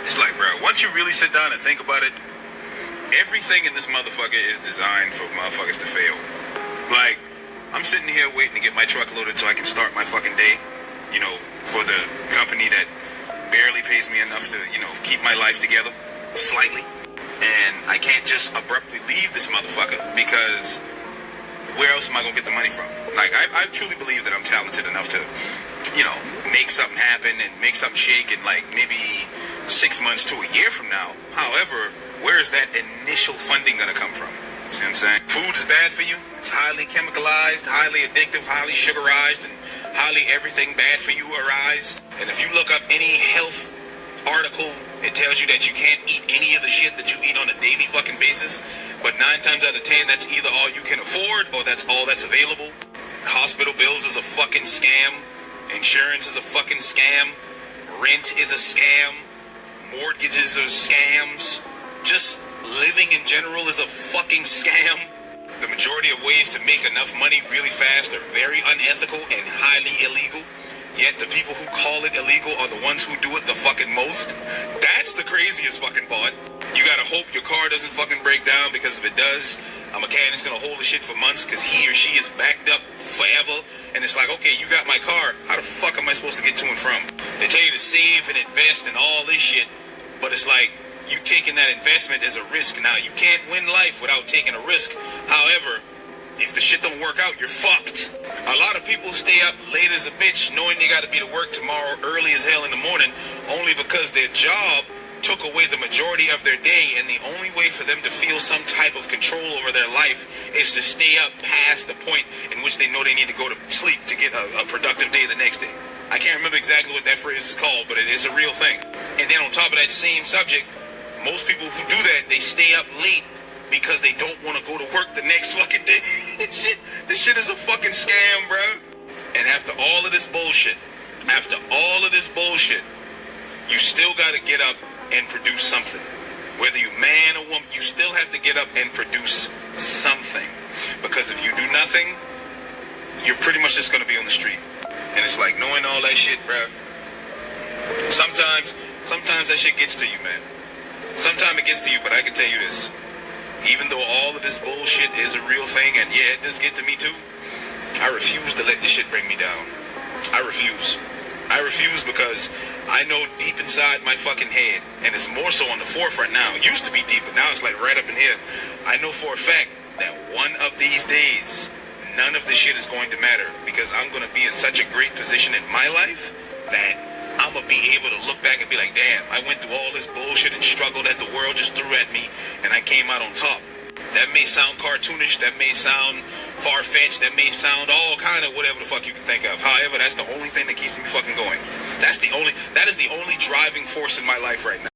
It's like, bro, once you really sit down and think about it, everything in this motherfucker is designed for motherfuckers to fail. Like, I'm sitting here waiting to get my truck loaded so I can start my fucking day, you know, for the company that barely pays me enough to, you know, keep my life together, slightly. And I can't just abruptly leave this motherfucker because where else am I going to get the money from? Like, I truly believe that I'm talented enough to, you know, make something happen and make something shake in like maybe 6 months to a year from now. However, where is that initial funding going to come from? See what I'm saying? Food is bad for you. It's highly chemicalized, highly addictive, highly sugarized, and highly everything bad for you arised. And if you look up any health article, it tells you that you can't eat any of the shit that you eat on a daily fucking basis. But 9 times out of 10, that's either all you can afford or that's all that's available. Hospital bills is a fucking scam. Insurance is a fucking scam. Rent is a scam. Mortgages are scams. Just living in general is a fucking scam. The majority of ways to make enough money really fast are very unethical and highly illegal. Yet the people who call it illegal are the ones who do it the fucking most. That's the craziest fucking part. You gotta hope your car doesn't fucking break down, because if it does, a mechanic's gonna hold the shit for months because he or she is backed up forever. And it's like, okay, you got my car. How the fuck am I supposed to get to and from? They tell you to save and invest and all this shit, but it's like, you taking that investment as a risk. Now, you can't win life without taking a risk. However, if the shit don't work out, you're fucked. A lot of people stay up late as a bitch knowing they gotta be to work tomorrow early as hell in the morning only because their job took away the majority of their day, and the only way for them to feel some type of control over their life is to stay up past the point in which they know they need to go to sleep to get a productive day the next day. I can't remember exactly what that phrase is called, but it is a real thing. And then on top of that same subject, most people who do that, they stay up late because they don't want to go to work the next fucking day. This shit is a fucking scam, bro. And after all of this bullshit, you still got to get up and produce something. Whether you man or woman, you still have to get up and produce something. Because if you do nothing, you're pretty much just going to be on the street. And it's like, knowing all that shit, bro, sometimes that shit gets to you, man. Sometimes it gets to you, but I can tell you this. Even though all of this bullshit is a real thing, and yeah, it does get to me too, I refuse to let this shit bring me down. I refuse. I refuse because I know deep inside my fucking head, and it's more so on the forefront now. It used to be deep, but now it's like right up in here. I know for a fact that one of these days, none of this shit is going to matter, because I'm going to be in such a great position in my life that I'm going to be able to look back and be like, damn, I went through all this bullshit and struggle that the world just threw at me, and I came out on top. That may sound cartoonish, that may sound far-fetched, that may sound all kind of whatever the fuck you can think of. However, that's the only thing that keeps me fucking going. That is the only driving force in my life right now.